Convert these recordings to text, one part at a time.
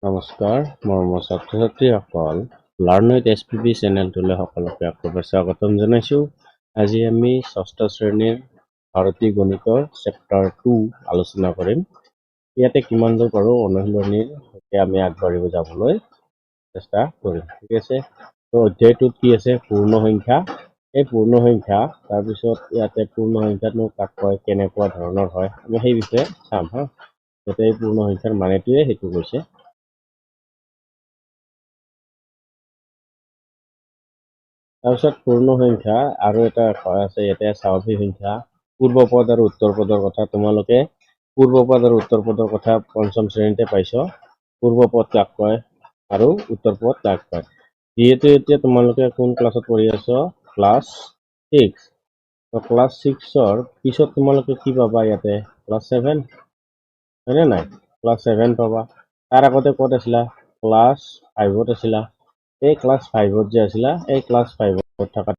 নমস্কাৰ মৰমৰ ছাত্ৰ ছাত্ৰীসকল, লাৰ্ণ উইথ SPB চেনেলটোলৈ সকলোকে আকৌ স্বাগতম জনাইছোঁ। আজি আমি ষষ্ঠ শ্ৰেণীৰ ভাৰতীয় গণিতৰ চেপ্টাৰ 2 আলোচনা কৰিম। ইয়াতে কিমান দূৰ পাৰোঁ অনুশীলনীৰ সৈতে আমি আগবাঢ়িব যাবলৈ চেষ্টা কৰিম। ঠিক আছে, তো অধ্যায়টোত কি আছে? পূৰ্ণ সংখ্যা। এই পূৰ্ণ সংখ্যা, তাৰপিছত ইয়াতে পূৰ্ণ সংখ্যাটো কাক কয়, কেনেকুৱা ধৰণৰ হয়, আমি সেই বিষয়ে চাম। ইয়াতে এই পূৰ্ণ সংখ্যাৰ মানেটোৱে সেইটো কৈছে। তাৰপিছত পূৰ্ণ সংখ্যা আৰু এটা আছে ইয়াতে স্বাভাৱিক সংখ্যা, পূৰ্বপদ আৰু উত্তৰ পদৰ কথা। তোমালোকে পূৰ্বপদ আৰু উত্তৰ পদৰ কথা পঞ্চম শ্ৰেণীতে পাইছ। পূৰ্বপদ কাক কয় আৰু উত্তৰ পদ কাক কয়। যিহেতু এতিয়া তোমালোকে কোন ক্লাছত পঢ়ি আছ? ক্লাছ 6। তো ক্লাছ 6-ৰ পিছত তোমালোকে কি পাবা? ইয়াতে ক্লাছ 7, হয়নে নাই? ক্লাছ 7 পাবা। তাৰ আগতে ক'ত আছিলা? ক্লাছ 5-ত আছিলা। এই ক্লাছ 5-ত যে আছিলা, এই ক্লাছ 5-ত থকা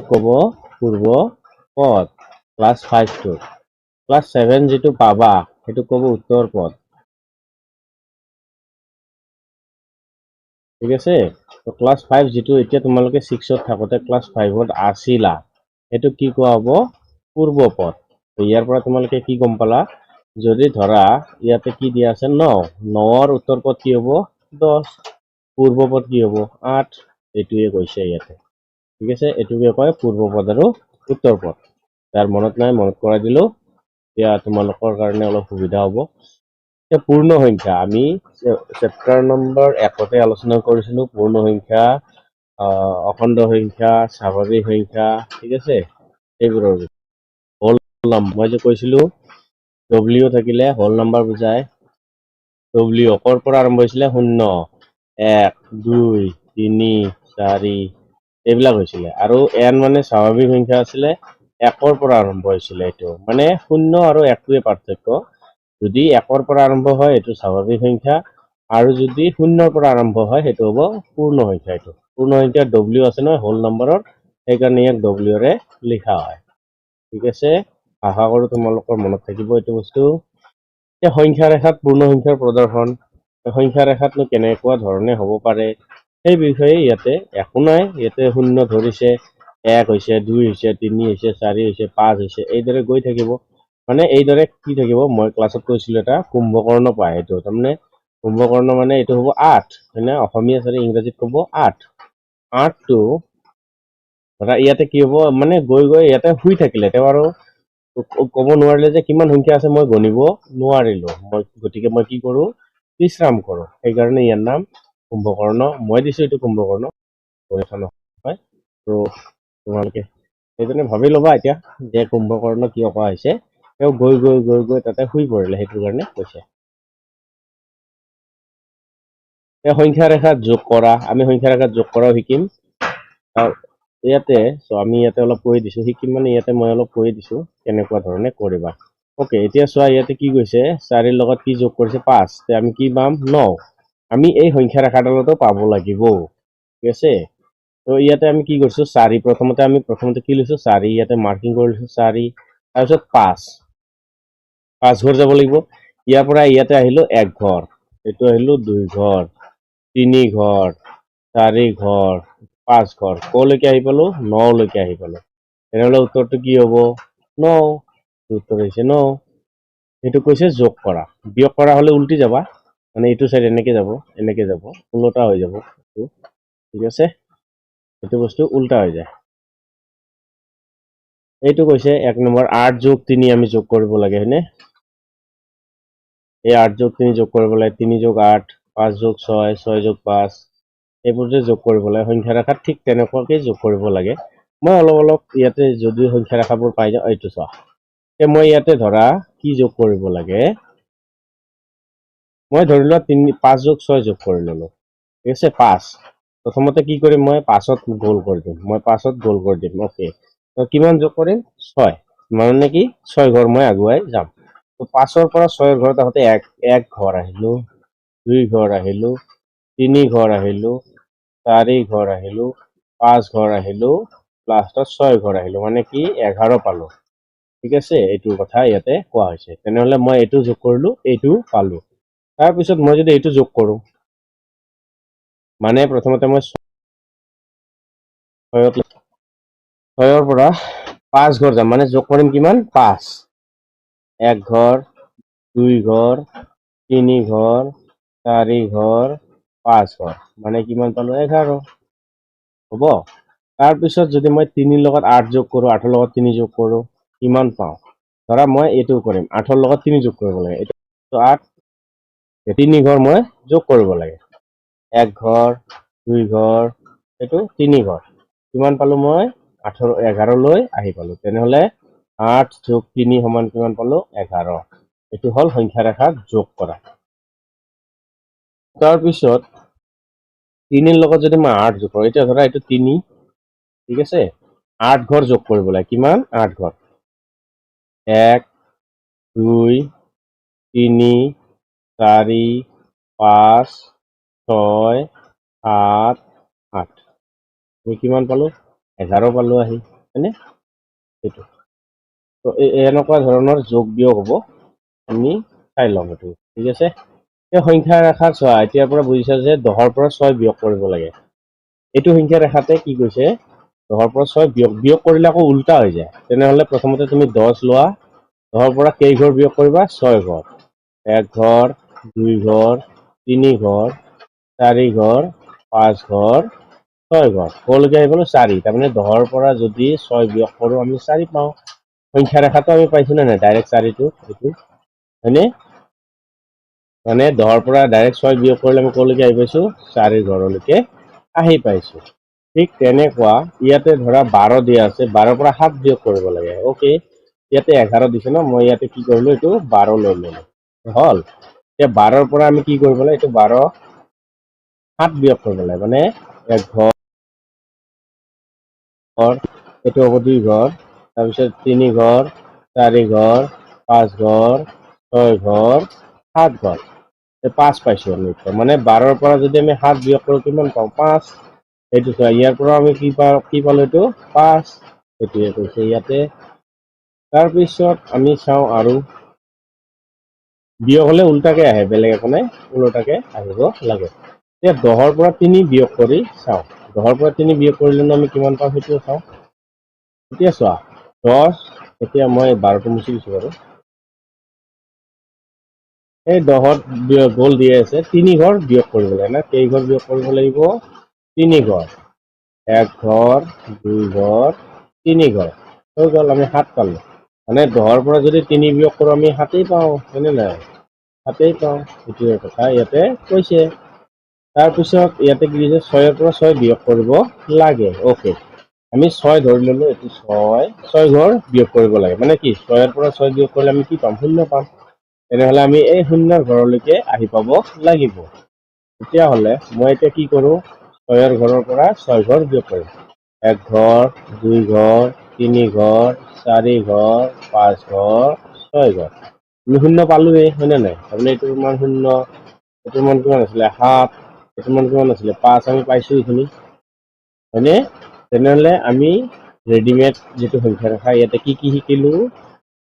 ক'ব পূৰ্ব পদ। ক্লাছ 5-টো ক্লাছ 7 যিটো পাবা সেইটো ক'ব উত্তৰ পদ। ঠিক আছে, তো ক্লাছ 5 যিটো এতিয়া তোমালোকে 6-ত থাকোঁতে ক্লাছ 5-ত আছিলা, সেইটো কি কোৱা হ'ব? পূৰ্ব পদ। ইয়াৰ পৰা তোমালোকে কি গম পালা? যদি ধৰা ইয়াতে কি দিয়া আছে? 9ৰ উত্তৰ পদ কি হ'ব? 10। পূৰ্বপদ কি হ'ব? 8। এইটোৱে কৈছে ইয়াতে। ঠিক আছে, এইটোকে কয় পূৰ্বপদ আৰু উত্তৰ পদ। যাৰ মনত নাই মনত কৰাই দিলোঁ, এতিয়া তোমালোকৰ কাৰণে অলপ সুবিধা হ'ব। এতিয়া পূৰ্ণ সংখ্যা, আমি চেপ্টাৰ নম্বৰ 1-তে আলোচনা কৰিছিলোঁ পূৰ্ণ সংখ্যা, অখণ্ড সংখ্যা, স্বাভাৱিক সংখ্যা। ঠিক আছে, এইবোৰৰ হোল নাম্বাৰ মই যে কৈছিলোঁ W থাকিলে হোল নাম্বাৰ বুজায়। W ক'ৰ পৰা আৰম্ভ হৈছিলে? 0, 1, 2, 3, 4 এইবিলাক হৈছিলে। আৰু n মানে স্বাভাৱিক সংখ্যা আছিলে, 1-ৰ পৰা আৰম্ভ হৈছিলে। এইটো মানে 0 আৰু 1টোৱে পাৰ্থক্য। যদি 1-ৰ পৰা আৰম্ভ হয় এইটো স্বাভাৱিক সংখ্যা, আৰু যদি 0-ৰ পৰা আৰম্ভ হয় সেইটো হ'ব পূৰ্ণ সংখ্যা। এইটো পূৰ্ণ সংখ্যা W আছে নহয় হোল নম্বৰৰ, সেইকাৰণে ইয়াক W-ৰে লিখা হয়। ঠিক আছে, আশা কৰোঁ তোমালোকৰ মনত থাকিব এইটো বস্তু। এতিয়া সংখ্যা ৰেখাত পূৰ্ণ সংখ্যাৰ প্ৰদৰ্শন। সংখ্যা ৰেখাতনো কেনেকুৱা ধৰণে হ'ব পাৰে সেই বিষয়ে ইয়াতে একো নাই। ইয়াতে 0 ধৰিছে, 1 হৈছে, 2 হৈছে, 3 হৈছে, 4 হৈছে, 5 হৈছে, এইদৰে গৈ থাকিব। মানে এইদৰে কি থাকিব? মই ক্লাছত কৈছিলোঁ এটা কুম্ভকৰ্ণ পায়। এইটো তাৰমানে কুম্ভকৰ্ণ মানে এইটো হ'ব 8, হয়নে? অসমীয়া আৰু ইংৰাজীত ক'ব 8। 8টো ধৰা ইয়াতে কি হ'ব? মানে গৈ গৈ ইয়াতে শুই থাকিলে, তেওঁ আৰু ক'ব নোৱাৰিলে যে কিমান সংখ্যা আছে মই গণিব নোৱাৰিলোঁ। গতিকে মই কি কৰোঁ? বিশ্ৰাম কৰোঁ। সেইকাৰণে ইয়াৰ নাম কুম্ভকৰ্ণ। মই দিছোঁ এইটো কুম্ভকৰ্ণ, নহয়। তো তোমালোকে সেইজনে ভাবি ল'বা এতিয়া যে কুম্ভকৰ্ণ কিয় কোৱা হৈছে। তেওঁ গৈ গৈ গৈ গৈ তাতে শুই পৰিলে, সেইটো কাৰণে কৈছে। সংখ্যা ৰেখাত যোগ কৰা, আমি সংখ্যা ৰেখাত যোগ কৰাও শিকিম। ইয়াতে আমি ইয়াতে অলপ কৈ দিছোঁ, শিকিম মানে ইয়াতে মই অলপ কৈ দিছোঁ কেনেকুৱা ধৰণে কৰিবা। অ'কে, এতিয়া চোৱা ইয়াতে কি কৈছে? 4ৰ লগত কি যোগ কৰিছে? 5। তে আমি কি পাম? 9। আমি এই সংখ্যা ৰেখাডালতো পাব লাগিব। ঠিক আছে, তো ইয়াতে আমি কি কৰিছোঁ? 4 প্ৰথমতে কি লৈছোঁ? 4 ইয়াতে মাৰ্কিং কৰি লৈছোঁ 4। তাৰপিছত 5 ঘৰ যাব লাগিব। ইয়াৰ পৰা ইয়াতে আহিলোঁ 1 ঘৰ, এইটো আহিলোঁ 2 ঘৰ, 3 ঘৰ, 4 ঘৰ, 5 ঘৰ। ক'লৈকে আহি পালোঁ? 9লৈকে আহি পালোঁ। তেনেহ'লে উত্তৰটো কি হ'ব? 9। উত্তৰ হৈছে 9। সেইটো কৈছে যোগ কৰা। বিয়োগ কৰা হ'লে উল্টি যাবা, মানে এইটো চাইড এনেকে যাব, এনেকে যাব, ওলোটা হৈ যাব। ঠিক আছে, এইটো বস্তু উল্টা হৈ যায়। এইটো কৈছে 1 নম্বৰ 8 যোগ 3 আমি যোগ কৰিব লাগে, হয়নে? এই 8 যোগ 3 যোগ কৰিব লাগে। 3 যোগ 8, 5 যোগ 6, 6 যোগ 5, এইবোৰ যে যোগ কৰিব লাগে সংখ্যা ৰেখাত, ঠিক তেনেকুৱাকে যোগ কৰিব লাগে। মই অলপ ইয়াতে যদি সংখ্যা ৰেখাবোৰ পাই যাওঁ, এইটো চোৱা। মই ইয়াতে ধৰা কি যোগ কৰিব লাগে? মই ধৰি লোৱা 5 যোগ 6 যোগ কৰি ল'লো। ঠিক আছে, 5 প্ৰথমতে কি কৰিম? মই 5ত গ'ল কৰি দিম। অ'কে, কিমান যোগ কৰিম? 6, মানে কি 6 ঘৰ মই আগুৱাই যাম। 5ৰ পৰা 6ৰ ঘৰত আহোঁতে 1 ঘৰ আহিলোঁ, 2 ঘৰ আহিলোঁ, 3 ঘৰ আহিলোঁ, 4 ঘৰ আহিলোঁ, 5 ঘৰ আহিলোঁ, লাষ্টত 6 ঘৰ আহিলোঁ, মানে কি 11 পালোঁ। ঠিক আছে, এইটো কথা ইয়াতে কোৱা হৈছে। তেনেহলে মই এইটো যোগ কৰিলো, এইটো পালো। তাৰপিছত মই যদি এইটো যোগ কৰো, মানে প্ৰথমতে মই 6ৰ পৰা 5 ঘৰ যাম, মানে যোগ কৰিম কিমান 5, 1 ঘৰ, 2 ঘৰ, 3 ঘৰ, 4 ঘৰ, 5 ঘৰ, মানে কিমান পালো 11 হ'ব। তাৰপিছত যদি মই 3 লগত 8 যোগ কৰো, 8ৰ লগত 3 যোগ কৰো, কিমান পাওঁ? ধৰা মই এইটো কৰিম, 8ৰ লগত 3 যোগ কৰিব লাগে, এইটো 8, 3 ঘৰ মই যোগ কৰিব লাগে, 1 ঘৰ, 2 ঘৰ, এইটো 3 ঘৰ, কিমান পালো মই 11 লৈ আহি পালো। তেনেহলে 8 যোগ 3 সমান কিমান পালো 11। এইটো হল সংখ্যা ৰেখাত যোগ কৰা। তাৰপিছত 3ৰ লগত যদি মই 8 যোগ কৰো, এতিয়া ধৰা এইটো 3, ঠিক আছে, 8 ঘৰ যোগ কৰিব লাগে, কিমান 8 ঘৰ, 1 2 3 4 5 6 7 8, মই কিমান পালো 11 পালো আহি, হয়নে? এইটো তো এনেকুৱা ধৰণৰ যোগ বিয়োগ হ'ব, আমি চাই ল'ম এইটো, ঠিক আছে। এই সংখ্যা ৰেখাত চোৱা, এতিয়াৰ পৰা বুজিছা যে 10ৰ পৰা 6 বিয়োগ কৰিব লাগে। এইটো সংখ্যা ৰেখাতে কি কৈছে, 10ৰ পৰা 6 বিয়োগ কৰিলে আকৌ উল্টা হৈ যায়। তেনেহলে প্ৰথমতে তুমি 10 লোৱা, 10ৰ পৰা কেই ঘৰ বিয়োগ কৰিবা 6 ঘৰ, 1 ঘৰ, 2 ঘৰ, 3 ঘৰ, 4 ঘৰ, 5 ঘৰ, 6 ঘৰ, কলৈকে আহি গ'লো 4। তাৰমানে 10ৰ পৰা যদি 6 বিয়োগ কৰো আমি 4 পাওঁ। সংখ্যা ৰেখাটো আমি পাইছো নে নাই, ডাইৰেক্ট 4টো, এইটো হয়নে? মানে 10ৰ পৰা ডাইৰেক্ট 6 বিয়োগ কৰিলে আমি কলৈকে আহি পাইছো 4 ঘৰলৈকে আহি পাইছো। ঠিক তেনেকুৱা ইয়াতে ধৰা 12 দিয়া আছে, 12ৰ পৰা 7 বিয়োগ কৰিব লাগে, ওকে। ইয়াতে 11 দিছে ন, মই ইয়াতে কি কৰিলো, এইটো 12 লৈ ললো, হল। এতিয়া 12ৰ পৰা আমি কি কৰিব লাগে, এইটো 12 7 বিয়োগ কৰিব লাগে, মানে 1 ঘৰ, এইটো হ'ব 2 ঘৰ, তাৰপিছত 3 ঘৰ, 4 ঘৰ, 5 ঘৰ, 6 ঘৰ, 7 ঘৰ, 5 পাইছো আমি। মানে 12ৰ পৰা যদি আমি 7 বিয়োগ কৰো কিমান পাওঁ 5। এইটো চোৱা, ইয়াৰ পৰা আমি কি পালো, এইটো 5, এইটোৱে কৈছে ইয়াতে। তাৰপিছত আমি চাওঁ আৰু বিয়োগ হলে উল্টাকে আহে, বেলেগ একো নাই, উল্টাকে আহিব লাগে। এতিয়া 10ৰ পৰা 3 বিয়োগ কৰি চাওঁ, 10ৰ পৰা 3 বিয়োগ কৰিলে আমি কিমান পাওঁ সেইটো চাওঁ। এতিয়া চোৱা 10, এতিয়া মই 12টো মুছি দিছো বাৰু, এই 10ত গ'ল দিয়ে আছে, 3 ঘৰ বিয়োগ কৰিব লাগে না, কেই ঘৰ বিয়োগ কৰিব লাগিব 3 ঘৰ, 1 ঘৰ, 2 ঘৰ, 3 ঘৰ, হৈ গ'ল, আমি 7 পালো। মানে 10ৰ পৰা যদি 3 বিয়োগ কৰো আমি 7 পাওঁ, হয়নে নাই, 7 পাওঁ, এইটোৱে কথা ইয়াতে কৈছে। তাৰপিছত ইয়াতে কি দিছে, 6ৰ পৰা 6 বিয়োগ কৰিব লাগে, ওকে। আমি 6 ধৰি ললো, এইটো 6 ঘৰ বিয়োগ কৰিব লাগে, মানে কি 6ৰ পৰা 6 বিয়োগ কৰিলে আমি কি পাম, 0 পাম। তেনেহলে আমি এই 0 ঘৰলৈকে আহি পাব লাগিব। তেতিয়াহলে মই এতিয়া কি কৰো, 6ৰ ঘৰৰ পৰা 6 ঘৰ বিয়োগ কৰিম, 1 ঘৰ, 2 ঘৰ, 3 ঘৰ, 4 ঘৰ, 5 ঘৰ, 6 ঘৰ, আমি 0 পালোৱেই, হয়নে নাই। তাৰমানে এইটোৰ মান 0, এইটোৰ মান কিমান আছিলে 7, এইটোৰ মান কিমান আছিলে 5, আমি পাইছো এইখিনি, হয়নে। তেনেহলে আমি ৰেডিমেড যিটো সংখ্যা ৰেখা, ইয়াতে কি কি শিকিলো,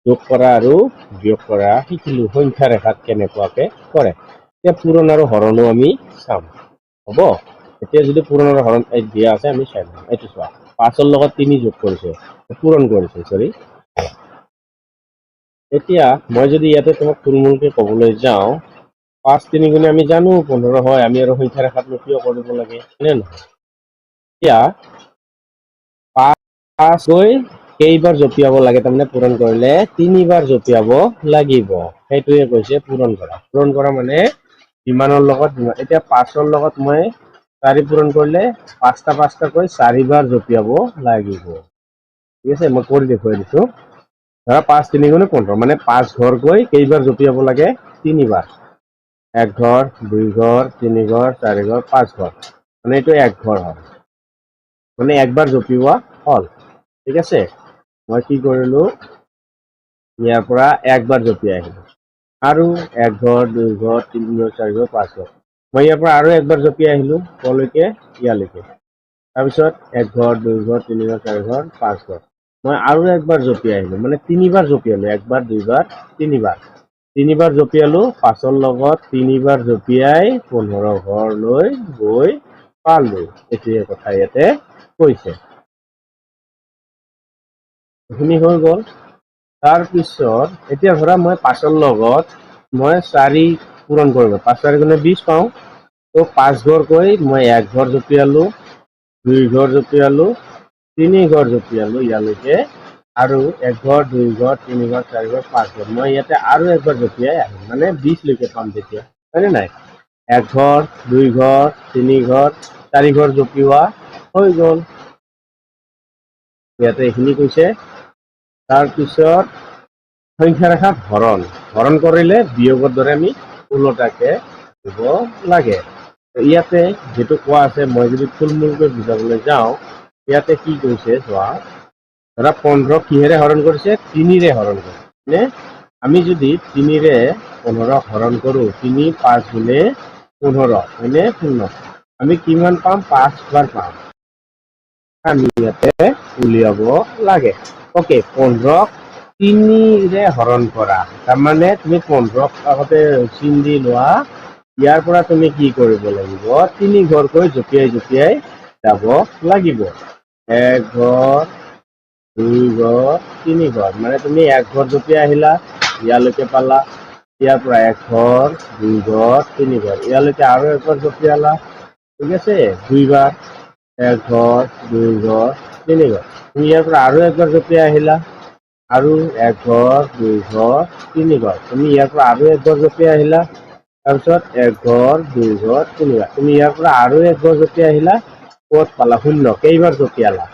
যোগ কৰা আৰু বিয়োগ কৰা শিকিলো, সংখ্যা ৰেখাত কেনেকুৱাকে কৰে। এতিয়া পূৰণ আৰু হৰণো আমি চাম, হ'ব। এতিয়া যদি পূৰণ আৰু হৰণ দিয়া আছে আমি চাই লম, এইটো চোৱা 5ৰ লগত 3 যোগ কৰিছে, পূৰণ কৰিছে, চৰি। এতিয়া মই যদি ইয়াতে তোমাক থুলমূলকে ক'বলৈ যাওঁ, 5 3 গুণে আমি জানো 15 হয়, আমি আৰু সংখ্যা ৰেখাত কিয় কৰিব লাগে, হয়নে নহয়। এতিয়া 5 গৈ কেইবাৰ জপিয়াব লাগে, তাৰমানে পূৰণ কৰিলে 3 বাৰ জপিয়াব লাগিব, সেইটোৱে কৈছে পূৰণ কৰা। পূৰণ কৰা মানে যিমানৰ লগত যিমান, এতিয়া 5ৰ লগত মই 4 পূৰণ কৰিলে 5টা 5টাকৈ 4 বাৰ জপিয়াব লাগিব, ঠিক আছে। মই কৰি দেখুৱাই দিছো, ধৰা 5 3 গুণে 15, মানে 5 ঘৰ গৈ কেইবাৰ জপিয়াব লাগে 3 বাৰ, 1 ঘৰ, 2 ঘৰ, 3 ঘৰ, 4 ঘৰ, 5 ঘৰ, মানে এইটো 1 ঘৰ হয়, মানে একবাৰ জপিওৱা হল, ঠিক আছে। মই কি কৰিলো, ইয়াৰ পৰা একবাৰ জপিয়াই আহিলো, আৰু 1 ঘৰ, 2 ঘৰ, 3 ঘৰ, 4 ঘৰ, 5 ঘৰ, মই ইয়াৰ পৰা আৰু একবাৰ জপিয়াই আহিলো, কলৈকে, ইয়ালৈকে। তাৰপিছত 1 ঘৰ, 2 ঘৰ, 3 ঘৰ, 4 ঘৰ, 5 ঘৰ, মই আৰু একবাৰ জপিয়াই আহিলো, মানে তিনিবাৰ জপিয়ালো, একবাৰ দুইবাৰ তিনিবাৰ জপিয়ালো, 5ৰ লগত তিনিবাৰ জপিয়াই 15 ঘৰলৈ গৈ পালো। এইটোৱে কথা ইয়াতে কৈছে। এইখিনি হৈ গ'ল। তাৰপিছত এতিয়া ধৰা মই 5ৰ লগত মই 4 পূৰণ কৰিব, 5 4 গুণে 20 পাওঁ। তো 5 ঘৰকৈ মই 1 ঘৰ জপিয়ালো, 2 ঘৰ জপিয়ালো, 3 ঘৰ জপিয়ালো ইয়ালৈকে, আৰু 1 ঘৰ, 2 ঘৰ, 3 ঘৰ, 4 ঘৰ, 5 ঘৰ। মই ইয়াতে আৰু একবাৰ জপিয়াই আহিম, মানে 20 লৈকে পাম তেতিয়া, হয়নে নাই? 1 ঘৰ, 2 ঘৰ, 3 ঘৰ, 4 ঘৰ জপিওৱা হৈ গ'ল। ইয়াতে এইখিনি কৈছে। তাৰপিছত সংখ্যা ৰেখাত হৰণ কৰিলে বিয়োগৰ দৰে আমি ওলোটাকে দিব লাগে। ইয়াতে যেটো কোৱা আছে, মই যদি থুলমূলকৈ বুজাবলৈ যাওঁ, ইয়াতে কি কৈছে চোৱা, ধৰা 15 কিহেৰে হৰণ কৰিছে? 3 ৰে হৰণ কৰিছে। আমি যদি 3 ৰে 15 হৰণ কৰো, 3 5 গুণে 15, হয়নে? 0। আমি কিমান পাম? 5 বাৰ পাম। আমি ইয়াতে উলিয়াব লাগে। ওকে, 15 3 ৰে হৰণ কৰা, তাৰমানে তুমি 15 আগতে চিন দি লোৱা। ইয়াৰ পৰা তুমি কি কৰিব লাগিব? 3 ঘৰকৈ জপিয়াই যাব লাগিব। 1 ঘৰ, 2 ঘৰ, 3 ঘৰ, মানে তুমি 1 ঘৰ জপিয়াই আহিলা, ইয়ালৈকে পালা। ইয়াৰ পৰা 1 ঘৰ, 2 ঘৰ, 3 ঘৰ, ইয়ালৈকে আৰু 1 ঘৰ জপিয়ালা, ঠিক আছে? 2 বাৰ, 1 ঘৰ, 2 ঘৰ, 3 ঘৰ। তুমি ইয়াৰ পৰা আৰু 1 ঘৰ জপিয়াই আহিলা, আৰু 1 ঘৰ, 2 ঘৰ, 3 ঘৰ। তুমি ইয়াৰ পৰা আৰু 1 ঘৰ জপিয়াই আহিলা, তাৰপিছত 1 ঘৰ, 2 ঘৰ, 3 ঘৰ। তুমি ইয়াৰ পৰা আৰু 1 ঘৰ জপিয়াই আহিলা, ক'ত পালা? 0। কেইবাৰ জপিয়ালা?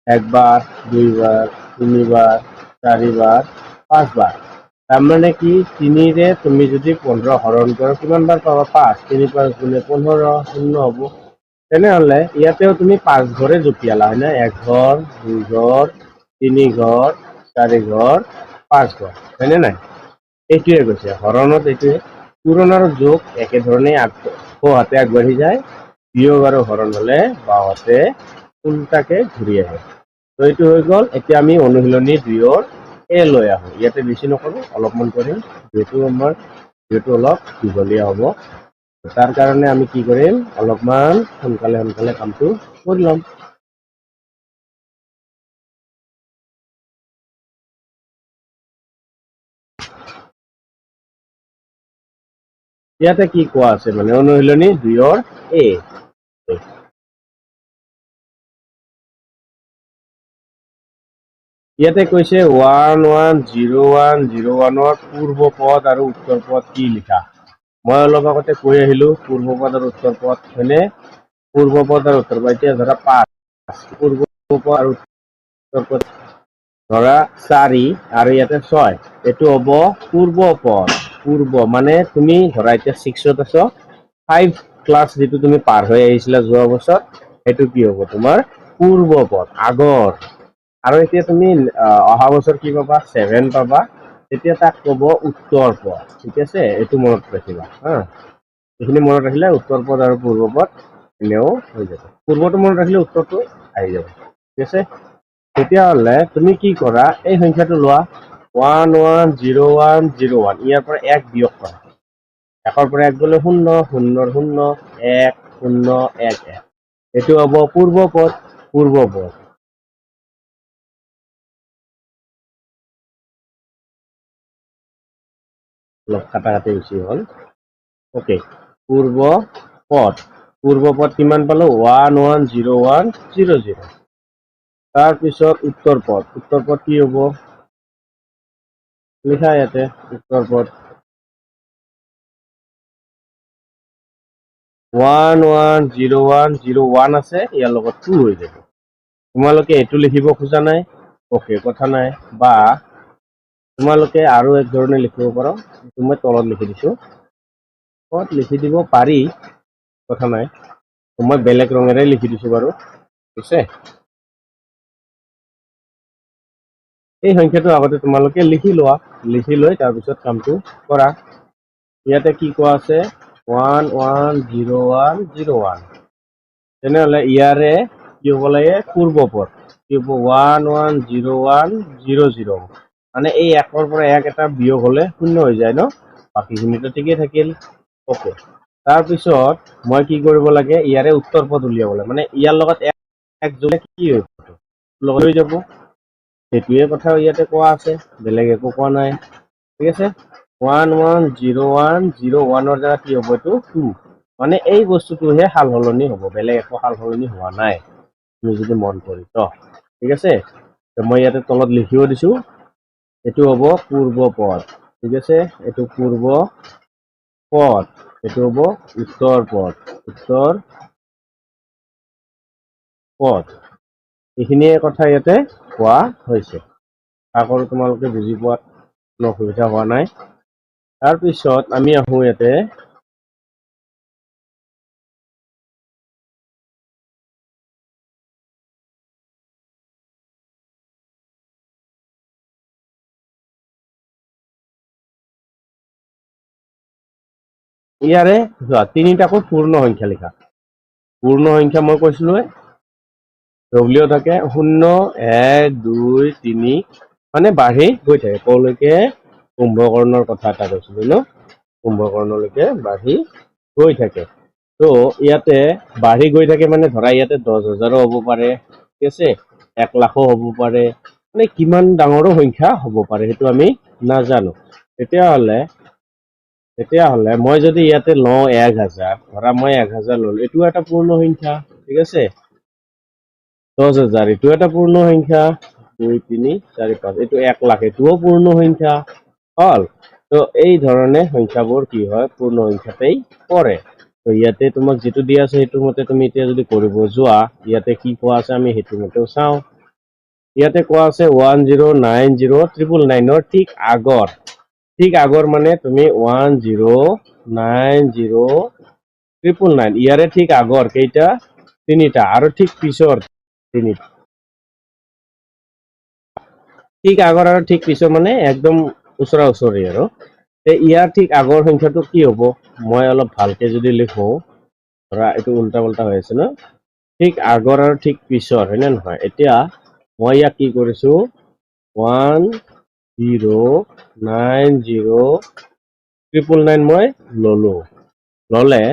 1 বাৰ, 2 বাৰ, 3 বাৰ, 4 বাৰ, 5 বাৰ। তাৰমানে কি, 3 ৰে তুমি যদি 15 হৰণ কৰা, কিমান বাৰ পাবা? 5। 3 5 গুণে 15, 0 হ'ব। তেনেহ'লে ইয়াতেও তুমি 5 ঘৰে জপিয়ালা, হয়নে? 1 ঘৰ, 2 ঘৰ, 3 ঘৰ, 4 ঘৰ, 5 ঘৰ, হয়নে নাই? এইটোৱে কৈছে হৰণত, এইটোৱে পূৰণ আৰু যোগ একেধৰণে সোঁহাতে আগবাঢ়ি যায়, বিয়োগ আৰু হৰণ হলে বাওঁহাতে উল্টাকে ঘূৰি আহে। তো এইটো হৈ গ'ল। এতিয়া আমি অনুশীলনী 2 এ লৈ আহো। ইয়াতে বেছি নকৰো, অলপমান কৰিম, যিহেতু অলপ দীঘলীয়া হ'ব। তাৰ কাৰণে আমি কি কৰিম? অলপমান সোনকালে কামটো কৰি ল'ম। ইয়াতে কি কোৱা আছে, মানে অনুশীলনী 2 এ। ইয়াতে কৈছে 1 1 0 1 0 1 ৰ পূৰ্ব পদ আৰু উত্তৰ পদ কি লিখা? মই অলপ আগতে কৈ আহিলো পূৰ্ব পদ আৰু উত্তৰ পদ, হয়নে? পূৰ্ব পদ আৰু উত্তৰ পদ। এতিয়া ধৰা 5, পূৰ্ব পদ আৰু উত্তৰ পদ ধৰা 4 আৰু ইয়াতে 6, এইটো হ'ব পূৰ্ব পদ। পূৰ্ব মানে তুমি ধৰা এতিয়া 6ত আছ, 5 ক্লাছ যিটো তুমি পাৰ হৈ আহিছিলা যোৱা বছৰ, সেইটো কি হ'ব? তোমাৰ পূৰ্ব পদ, আগৰ। আৰু এতিয়া তুমি অহা বছৰ কি পাবা? 7 পাবা, তেতিয়া তাক ক'ব উত্তৰ পদ, ঠিক আছে? এইটো মনত ৰাখিবা হা। এইখিনি মনত ৰাখিলে উত্তৰ পদ আৰু পূৰ্ব পদ এনেও হৈ যাব। পূৰ্বটো মনত ৰাখিলে উত্তৰটো আহি যাব, ঠিক আছে? তেতিয়াহ'লে তুমি কি কৰা, এই সংখ্যাটো লোৱা 1 1 0 1 0 1, ইয়াৰ পৰা 1 বিয়োগ কৰা। 1ৰ পৰা 1 গ'লে 0, 0 0 1 0 1 1। এইটো হ'ব পূৰ্ব পদ। অলপ কাটাকাটি বেছি হ'ল। ওকে, পূৰ্ব পদ কিমান পালো? 1 1 0 1 0 0। তাৰপিছত উত্তৰ পদ কি হ'ব? লিখা ইয়াতে উত্তৰ পদ 1 1 0 1 0 1 আছে, ইয়াৰ লগত 2 হৈ যাব। তোমালোকে এইটো লিখিব খোজা নাই, ওকে, কথা নাই। বা তোমালোকে আৰু এক ধৰণে লিখিব পাৰো, মই তলত লিখি দিছো। ক'ত লিখি দিব পাৰি, কথা নাই। মই বেলেগ ৰঙেৰে লিখি দিছো বাৰু, ঠিক আছে? এই সংখ্যাটো আগতে তোমালোকে লিখি লোৱা, লিখি লৈ তাৰপিছত কামটো কৰা। ইয়াতে কি কোৱা আছে? 1 1 0 1 0 1। তেনেহ'লে ইয়াৰে কি হ'ব লাগে? পূৰ্ব পদ। কি হ'ব 1 1 0 1 0 0 মানে এই একৰ পৰা এক এটা বিয়োগ হলে শূন্য হৈ যায় ন বাকীখিনিতো ঠিকেই থাকিল ওকে তাৰপিছত মই কি কৰিব লাগে ইয়াৰে উত্তৰ পদ উলিয়াব লাগে মানে ইয়াৰ লগত এক যোগে কি লগত হৈ যাব সেইটোৱে কথা ইয়াতে কোৱা আছে বেলেগ একো কোৱা নাই ঠিক আছে 1 1 0 1 0 1 ৰ জায়গাত কি হ'ব এইটো 2 মানে এই বস্তুটোহে সাল সলনি হ'ব বেলেগ একো সাল সলনি হোৱা নাই তুমি যদি মন কৰি ঠিক আছে মই ইয়াতে তলত লিখিও দিছো এইটো হ'ব পূৰ্ব পদ ঠিক আছে এইটো পূৰ্ব পদ এইটো হ'ব উত্তৰ পদ এইখিনিয়ে কথা ইয়াতে কোৱা হৈছে আশা কৰোঁ তোমালোকে বুজি পোৱাত কোনো অসুবিধা হোৱা নাই তাৰপিছত আমি আহোঁ ইয়াতে ইয়াৰে তিনিটাকৈ পূৰ্ণ সংখ্যা লিখা পূৰ্ণ সংখ্যা মই কৈছিলো ডব্লিউ থাকে 0 1 2 3 মানে বাঢ়ি গৈ থাকে কলৈকে কুম্ভকৰ্ণৰ কথা এটা কৈছিলো ন কুম্ভকৰ্ণলৈকে বাঢ়ি গৈ থাকে তো ইয়াতে বাঢ়ি গৈ থাকে মানে ধৰা ইয়াতে 10,000 হ'ব পাৰে ঠিক আছে 1 লাখো হ'ব পাৰে মানে কিমান ডাঙৰো সংখ্যা হ'ব পাৰে সেইটো আমি নাজানো তেতিয়াহ'লে মই যদি ইয়াতে লওঁ 1000 ধৰা মই 1000 ললো এইটো এটা পূৰ্ণ সংখ্যা ঠিক আছে 10,000 এইটো এটা পূৰ্ণ সংখ্যা 2 3 4 5 এইটো 1 লাখ এইটোও পূৰ্ণ সংখ্যা হল তো এই ধৰণে সংখ্যাবোৰ কি হয় পূৰ্ণ সংখ্যাতেই পৰে তো ইয়াতে তোমাক যেটো দিয়া আছে সেইটো মতে তুমি এতিয়া যদি কৰিব যোৱা ইয়াতে কি কোৱা আছে আমি সেইটো মতেও চাও ইয়াতে কোৱা আছে 1090 ৰ ঠিক আগৰ মানে তুমি 1090 ইয়াৰে ঠিক আগৰ কেইটা তিনিটা আৰু ঠিক পিছৰ তিনিটা ঠিক আগৰ আৰু ঠিক পিছৰ মানে একদম ওচৰা ওচৰি আৰু ইয়াৰ ঠিক আগৰ সংখ্যাটো কি হ'ব মই অলপ ভালকে যদি লিখো ধৰা এইটো উল্টা পাল্টা হৈ আছে ন ঠিক আগৰ আৰু ঠিক পিছৰ হয় নে নহয় এতিয়া মই ইয়াক কি কৰিছো 1090 মই ললো ললে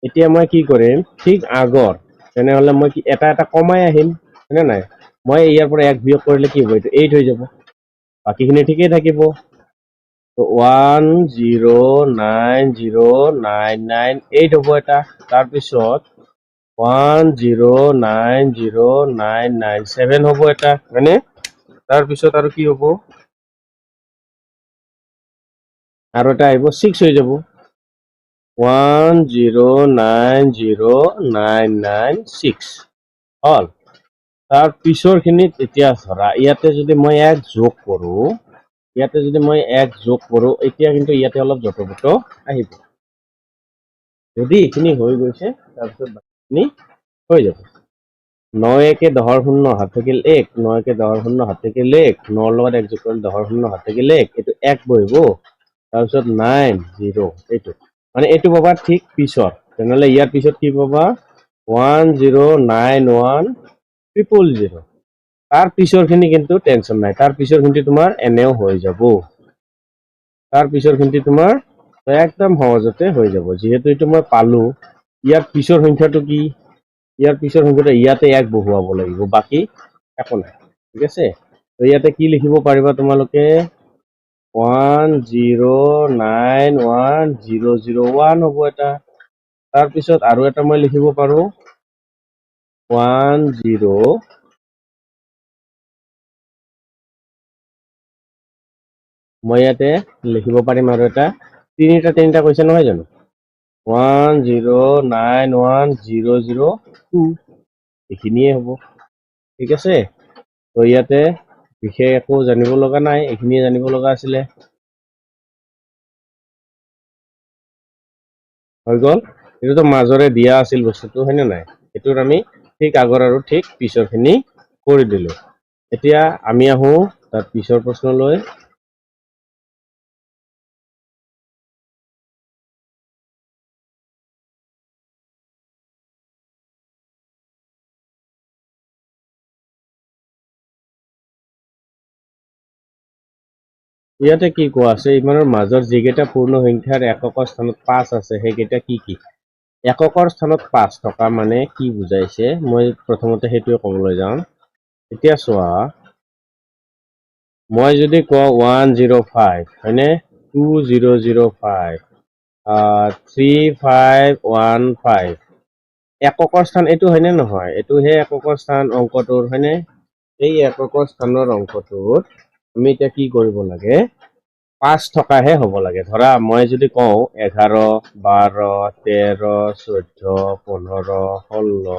এতিয়া মই কি কৰিম ঠিক আগৰ তেনেহলে মই কি এটা এটা কমাই আহিম হয়নে নাই মই ইয়াৰ পৰা এক বিয়োগ কৰিলে কি হ'ব এইটো 8 হৈ যাব বাকীখিনি ঠিকেই থাকিব 109099 হ'ব এটা তাৰপিছত 10909997 হ'ব এটা হয়নে তাৰপিছত আৰু কি হ'ব আৰু এটা আহিব 6 হৈ যাব 10909996 হল তাৰ পিছৰ খিনিত এতিয়া ধৰা ইয়াতে যদি মই এক যোগ কৰো এতিয়া কিন্তু ইয়াতে অলপ জটপট আহিব যদি এইখিনি হৈ গৈছে তাৰপিছত বাকীখিনি হৈ যাব 9 একে 10 শূন্য হাত থাকিল 1 9 একে 10 শূন্য হাত থাকিল 1 9 লগত এক যোগ কৰিলে 10 শূন্য হাত থাকিল 1 এইটো 1 বহিব তাৰপিছত 90 এইটো মানে এইটো পাবা ঠিক পিছৰ তেনেহলে ইয়াৰ পিছত কি পাবা 109100 তাৰ পিছৰখিনি কিন্তু টেনচন নাই তাৰ পিছৰখিনি তোমাৰ এনেও হৈ যাব তাৰ পিছৰখিনি তোমাৰ একদম সহজতে হৈ যাব যেহেতু এইটো মই পালো ইয়াৰ পিছৰ সংখ্যাটো কি ইয়াৰ পিছৰ সংখ্যাটো ইয়াতে এক বহুৱাব লাগিব বাকি একো নাই ঠিক আছে তো ইয়াতে কি লিখিব পাৰিবা তোমালোকে 10910001 হ'ব এটা তাৰপিছত আৰু এটা মই লিখিব পাৰো 10 মই ইয়াতে লিখিব পাৰিম আৰু এটা তিনিটা কৈছে নহয় জানো 10910002 এইখিনিয়ে হ'ব ঠিক আছে তো ইয়াতে বিশেষ একো জানিব লগা নাই এইখিনিয়ে জানিব লগা আছিলে হৈ গ'ল এইটোতো মাজৰে দিয়া আছিল বস্তুটো হয়নে নাই এইটোৰ আমি ঠিক আগৰ আৰু ঠিক পিছৰখিনি কৰি দিলো এতিয়া আমি আহো তাৰ পিছৰ প্ৰশ্নলৈ ইয়াতে কি কোৱা আছে ইমানৰ মাজত যিকেইটা পূৰ্ণ সংখ্যাৰ এককৰ স্থানত 5 আছে সেইকেইটা কি কি এককৰ স্থানত 5 থকা মানে কি বুজাইছে মই প্ৰথমতে সেইটোৱে ক'বলৈ যাওঁ এতিয়া চোৱা মই যদি কওঁ 105 হয়নে 2005 3515 এককৰ স্থান এইটো হয়নে নহয় এইটো হে এককৰ স্থান অংকটোৰ হয়নে এই এককৰ স্থানৰ অংকটোত আমি এতিয়া কি কৰিব লাগে 5 টকাহে হ'ব লাগে ধৰা মই যদি কওঁ 11 12 13 14 15 16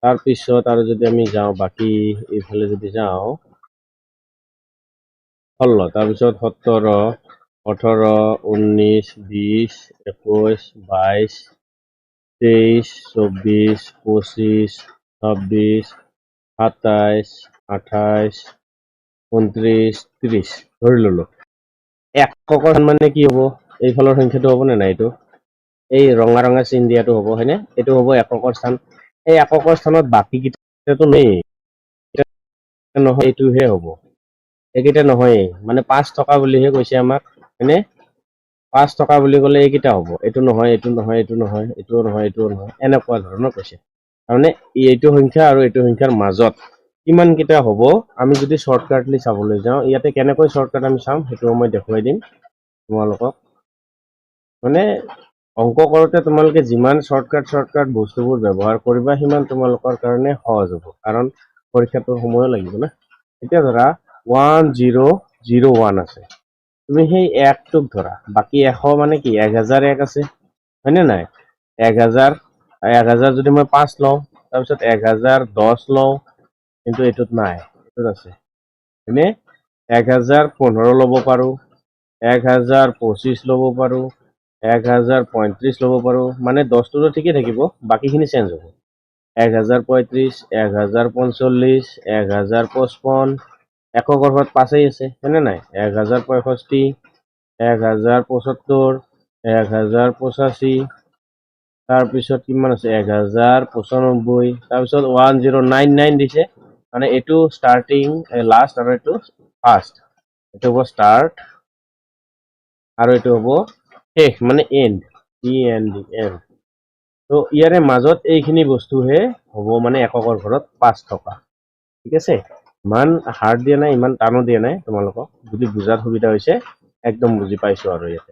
তাৰপিছত আৰু যদি আমি যাওঁ বাকী এইফালে যদি যাওঁ 16 তাৰপিছত 17 18 19 20 21 22 23 24 25 26 27 28 29 30 ধৰি ললো এককৰ মানে কি হ'ব এইফালৰ সংখ্যাটো হ'ব নে নাই এইটো এই ৰঙা ৰঙা চিন দিয়াটো হ'ব হয়নে এইটো হ'ব এককৰ স্থান এই এককৰ স্থানত বাকী কেইটাটো নেই নহয় এইটোহে হ'ব এইকেইটা নহয় মানে 5 টকা বুলিহে কৈছে আমাক হয়নে 5 টকা বুলি ক'লে এইকেইটা হ'ব এইটো নহয় এইটো নহয় এইটো নহয় এইটোও নহয় এইটোও নহয় এনেকুৱা ধৰণৰ কৈছে তাৰমানে এইটো সংখ্যা আৰু এইটো সংখ্যাৰ মাজত কিমান কেইটা হ'ব আমি যদি শৰ্টকাটলি চাবলৈ যাওঁ ইয়াতে কেনেকৈ শৰ্টকাট আমি চাম সেইটো মই দেখুৱাই দিম তোমালোকক মানে অংক কৰোঁতে তোমালোকে যিমান শৰ্টকাট বস্তুবোৰ ব্যৱহাৰ কৰিবা সিমান তোমালোকৰ কাৰণে সহজ হ'ব কাৰণ পৰীক্ষাটোৰ সময়ো লাগিব না এতিয়া ধৰা 1001 আছে তুমি সেই একটোক ধৰা বাকী 100 মানে কি 1001 আছে হয়নে নাই 1000 যদি মই 5 লওঁ তাৰপিছত 1010 লওঁ কিন্তু এইটোত নাই এইটোত আছে হয়নে 1015 ল'ব পাৰোঁ 1025 ল'ব পাৰোঁ 1035 ল'ব পাৰোঁ মানে 10টোতো ঠিকেই থাকিব বাকীখিনি চেঞ্জ হ'ব 1035 1045 1055 এককৰ ঘৰত 5 আছে হয়নে নাই 1065 1075 1085 তাৰপিছত কিমান আছে 1095 তাৰপিছত 1099 দিছে মানে এইটো ষ্টাৰ্টিং লাষ্ট আৰু এইটো ফাৰ্ষ্ট এইটো হ'ব ষ্টাৰ্ট আৰু এইটো হ'ব শেষ মানে এণ্ড এণ্ড তো ইয়াৰে মাজত এইখিনি বস্তুহে হ'ব মানে এককৰ ঘৰত 5 টকা ঠিক আছে ইমান হাৰ্ড দিয়া নাই ইমান টানো দিয়া নাই তোমালোকক যদি বুজাত সুবিধা হৈছে একদম বুজি পাইছো আৰু ইয়াতে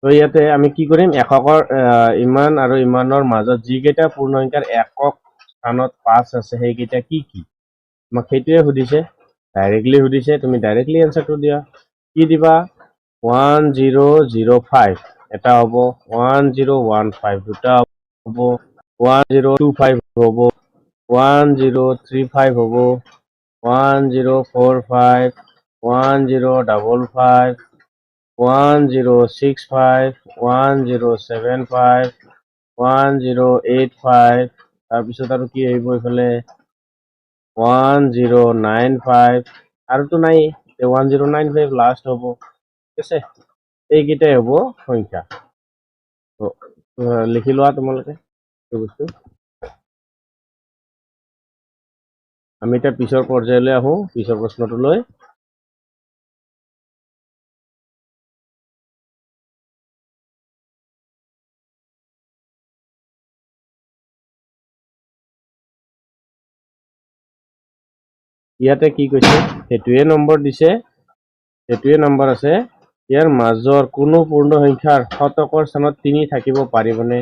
তো ইয়াতে আমি কি কৰিম এককৰ ইমান আৰু ইমানৰ মাজত যিকেইটা পূৰ্ণসংখ্যাৰ একক স্থানত 5 আছে সেইকেইটা কি কি আমাক সেইটোৱে সুধিছে ডাইৰেক্টলি সুধিছে তুমি ডাইৰেক্টলি এনসাৰটো দিয়া কি দিবা 1005 এটা হ'ব 1015 দুটা হ'ব 1025 হ'ব 1035 হ'ব 1045 1055 1065 1075 1085 তাৰপিছত আৰু কি আহিব এইফালে 1095 আৰুতো নাই 1095 লাষ্ট হ'ব ঠিক আছে এইকেইটাই হ'ব সংখ্যা লিখি লোৱা তোমালোকে এই বস্তু আমি এতিয়া পিছৰ পৰ্যায়লৈ আহোঁ পিছৰ প্ৰশ্নটোলৈ ইয়াতে কি কৈছে সেইটোৱে নম্বৰ দিছে সেইটোৱে নম্বৰ আছে ইয়াৰ মাজৰ কোনো পূৰ্ণ সংখ্যাৰ শতকৰ স্থানত 3 থাকিব পাৰিবনে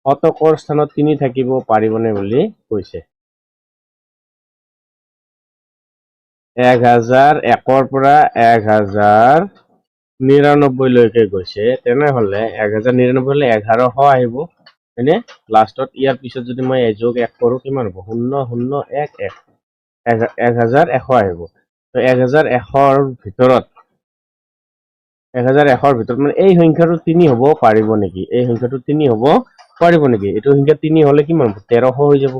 শতকৰ স্থানত 3 থাকিব পাৰিবনে বুলি কৈছে 1001 পৰা 1099 লৈকে গৈছে তেনেহলে 1099 হলে 1100 আহিব হয়নে লাষ্টত ইয়াৰ পিছত যদি মই যোগ 1 কৰোঁ কিমান হ'ব 0011 1100 আহিব তো 1100ৰ ভিতৰত 1100ৰ ভিতৰত মানে এই সংখ্যাটো 3 হ'ব পাৰিব নেকি এই সংখ্যাটো 3 হ'ব পাৰিব নেকি এইটো সংখ্যা 3 হ'লে কিমান 1300 হৈ যাব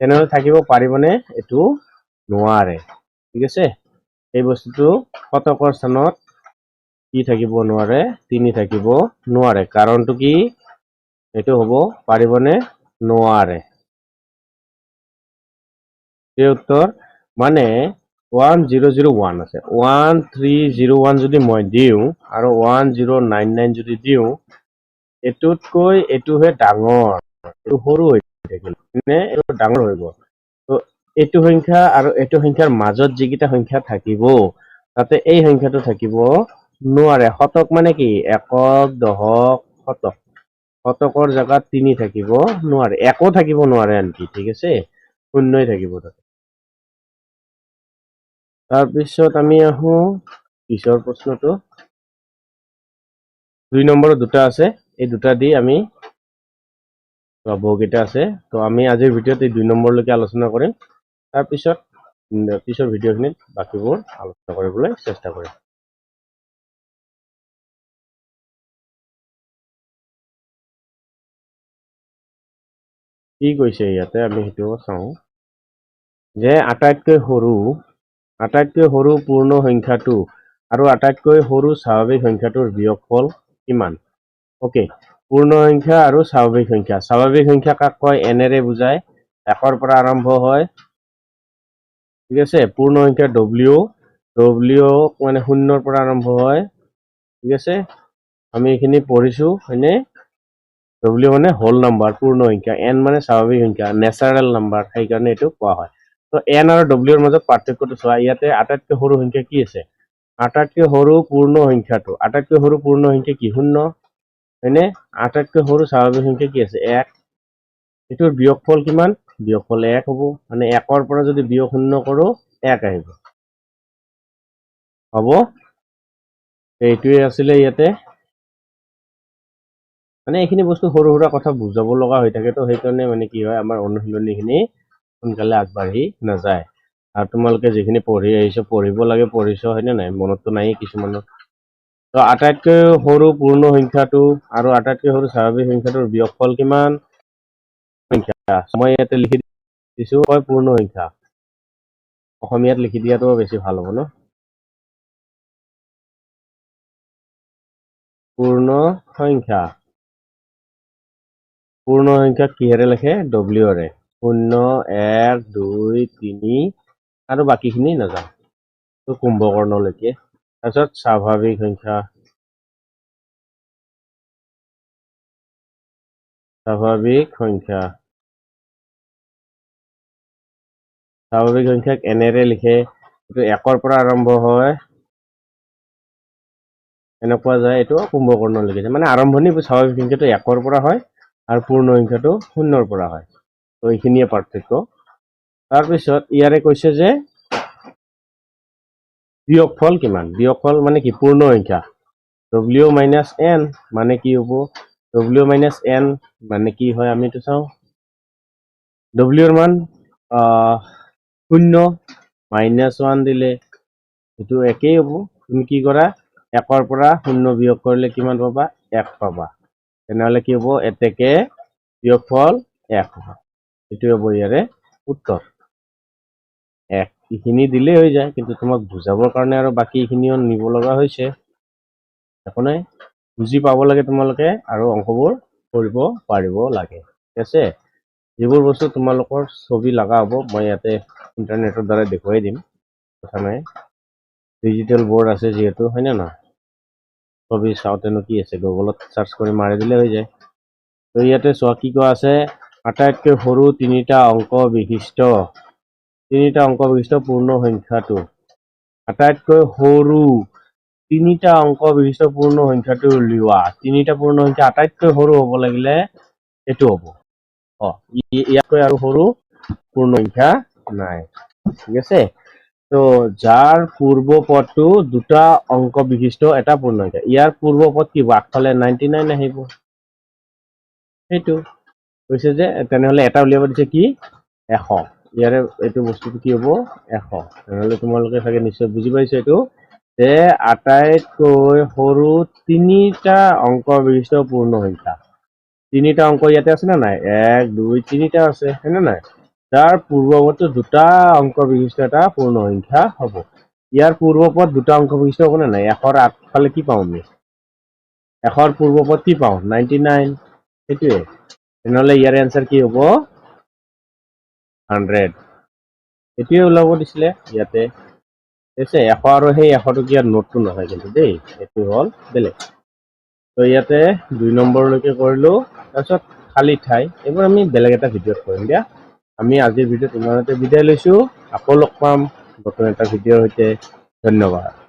তেনেহলে থাকিব পাৰিবনে এইটো নোৱাৰে ঠিক আছে এই বস্তুটো শতকৰ স্থানত কি থাকিব নোৱাৰে 3 থাকিব নোৱাৰে কাৰণটো কি এইটো হ'ব পাৰিবনে নোৱাৰে এই উত্তৰ মানে 1001 আছে 1301 যদি মই দিওঁ আৰু 1099 যদি দিওঁ এটোতকৈ এটোহে ডাঙৰ এটো সৰু হৈ থাকিল মানে এটো ডাঙৰ হৈ গ'ল তো এইটো সংখ্যা আৰু এইটো সংখ্যাৰ মাজত যিকেইটা সংখ্যা থাকিব তাতে এই সংখ্যাটো থাকিব নোৱাৰে শতক মানে কি একক দশক শতক শতকৰ জায়গাত 3 থাকিব নোৱাৰে একো থাকিব নোৱাৰে আনকি ঠিক আছে শূন্যই থাকিব তাতে তাৰপিছত আমি আহো পিছৰ প্ৰশ্নটো 2 নম্বৰত দুটা আছে এই দুটা দি আমি বহুকেইটা আছে তো আমি আজিৰ ভিডিঅ'ত এই 2 নম্বৰলৈকে আলোচনা কৰিম তাৰপিছত পিছৰ ভিডিঅ'খিনিত বাকিবোৰ আলোচনা কৰিবলৈ চেষ্টা কৰিম কি কৈছে ইয়াতে আমি সেইটো চাওঁ যে আটাইতকৈ সৰু পূৰ্ণ সংখ্যাটো আৰু আটাইতকৈ সৰু স্বাভাৱিক সংখ্যাটোৰ বিয়োগফল কিমান ওকে পূৰ্ণ সংখ্যা আৰু স্বাভাৱিক সংখ্যা কাক কয় এনেৰে বুজায় একৰ পৰা আৰম্ভ হয় ঠিক আছে পূৰ্ণ সংখ্যা ডব্লিউ মানে শূন্যৰ পৰা আৰম্ভ হয় ঠিক আছে আমি এইখিনি পঢ়িছো হয়নে ডব্লিউ মানে হোল নাম্বাৰ পূৰ্ণ সংখ্যা এন মানে স্বাভাৱিক সংখ্যা নেচাৰেল নাম্বাৰ সেইকাৰণে এইটো কোৱা হয় তো এন আৰু ডব্লিউৰ মাজত পাৰ্থক্যটো চোৱা ইয়াতে আটাইতকৈ সৰু সংখ্যা কি আছে আটাইতকৈ সৰু পূৰ্ণ সংখ্যাটো আটাইতকৈ সৰু পূৰ্ণ সংখ্যা কি শূন্য হয়নে আটাইতকৈ সৰু স্বাভাৱিক সংখ্যা কি আছে 1 এটোৰ বিয়োগফল কিমান বিয়োগফল 1 হ'ব মানে 1ৰ পৰা যদি বিয়োগ শূন্য কৰো 1 আহিব হ'ব এইটোৱে আছিলে ইয়াতে মানে এইখিনি বস্তু সৰু সৰু কথা বুজাব লগা হৈ থাকে তো সেইকাৰণে মানে কি হয় আমাৰ অনুশীলনীখিনি সোনকালে আগবাঢ়ি নাযায় আৰু তোমালোকে যিখিনি পঢ়ি আহিছো পঢ়িব লাগে পঢ়িছো হয়নে নাই মনততো নাই কিছুমানৰ তো আটাইতকৈ সৰু পূৰ্ণ সংখ্যাটো আৰু আটাইতকৈ সৰু স্বাভাৱিক সংখ্যাটোৰ বিয়োগফল কিমান সংখ্যা মই ইয়াতে লিখি দিছো হয় পূৰ্ণ সংখ্যা অসমীয়াত লিখি দিয়াটো বেছি ভাল হ'ব ন পূৰ্ণ সংখ্যা কিহেৰে লিখে ডব্লিউৰে 0 1 2 3 আৰু বাকীখিনি নাযাওঁ তো কুম্ভকৰ্ণলৈকে তাৰপিছত স্বাভাৱিক সংখ্যা এনেৰে লিখে এইটো 1ৰ পৰা আৰম্ভ হয় এনেকুৱা যায় এইটো কুম্ভকৰ্ণলৈকে মানে আৰম্ভণি স্বাভাৱিক সংখ্যাটো 1ৰ পৰা হয় আৰু পূৰ্ণ সংখ্যাটো 0ৰ পৰা হয় তো এইখিনিয়ে পাৰ্থক্য তাৰপিছত ইয়াৰে কৈছে যে বিয়োগফল কিমান বিয়োগফল মানে কি পূৰ্ণ সংখ্যা w মাইনাছ n মানে কি হ'ব w মাইনাছ n মানে কি হয় আমি এইটো চাওঁ w ৰ মান 0 -1 দিলে এইটো একেই হ'ব তুমি কি কৰা 1ৰ পৰা 0 বিয়োগ কৰিলে কিমান পাবা 1 পাবা তেনেহলে কি হ'ব এতেকে বিয়োগফল 1 হ'ব এইটো হ'ব ইয়াৰে উত্তৰ 1 এইখিনি দিলেই হৈ যায় কিন্তু তোমাক বুজাবৰ কাৰণে আৰু বাকী এইখিনিও নিব লগা হৈছে একো নাই বুজি পাব লাগে তোমালোকে আৰু অংকবোৰ কৰিব পাৰিব লাগে ঠিক আছে যিবোৰ বস্তু তোমালোকৰ ছবি লগা হ'ব মই ইয়াতে ইণ্টাৰনেটৰ দ্বাৰা দেখুৱাই দিম কথা নাই ডিজিটেল বোৰ্ড আছে যিহেতু হয়নে নহয় ছবি চাওঁতেনো কি আছে গুগলত চাৰ্চ কৰি মাৰি দিলে হৈ যায় তো ইয়াতে চোৱা কি কোৱা আছে আটাইতকৈ সৰু তিনিটা অংক বিশিষ্ট পূৰ্ণ সংখ্যাটো আটাইতকৈ সৰু তিনিটা অংক বিশিষ্ট পূৰ্ণ সংখ্যাটো উলিওৱা তিনিটা পূৰ্ণ সংখ্যা আটাইতকৈ সৰু হ'ব লাগিলে এইটো হ'ব ইয়াতকৈ আৰু সৰু পূৰ্ণ সংখ্যা নাই ঠিক আছে তো যাৰ পূৰ্ব পদটো দুটা অংক বিশিষ্ট এটা পূৰ্ণ সংখ্যা ইয়াৰ পূৰ্ব পদ কি আগফালে 99 আহিব সেইটো কৈছে যে তেনেহলে এটা উলিয়াব দিছে কি 100 ইয়াৰে এইটো বস্তুটো কি হ'ব 100 তেনেহলে তোমালোকে চাগে নিশ্চয় বুজি পাইছে এইটো যে আটাইতকৈ সৰু তিনিটা অংক বিশিষ্ট পূৰ্ণ সংখ্যা তিনিটা অংক ইয়াতে আছে না নাই 1 2 তিনিটা আছে হয়নে নাই যাৰ পূৰ্বপদটো দুটা অংক বিশিষ্ট এটা পূৰ্ণ সংখ্যা হ'ব ইয়াৰ পূৰ্বপদ দুটা অংক বিশিষ্ট হ'ব না নাই 100ৰ আগফালে কি পাওঁ আমি 100ৰ পূৰ্বপদ কি পাওঁ 99 সেইটোৱে তেনেহলে ইয়াৰ এনসাৰ কি হ'ব 100 এইটোৱে ওলাব দিছিলে ইয়াতে ঠিক আছে 100 আৰু সেই 100 টকীয়া নোটটো নহয় কিন্তু দেই এইটো হ'ল বেলেগ তো ইয়াতে 2 নম্বৰলৈকে কৰিলো তাৰপিছত খালি ঠাই এইবোৰ আমি বেলেগ এটা ভিডিঅ'ত কৰিম দিয়া আমি আজিৰ ভিডিঅ'ত ইমানতে বিদায় লৈছো আকৌ লগ পাম নতুন এটা ভিডিঅ'ৰ সৈতে ধন্যবাদ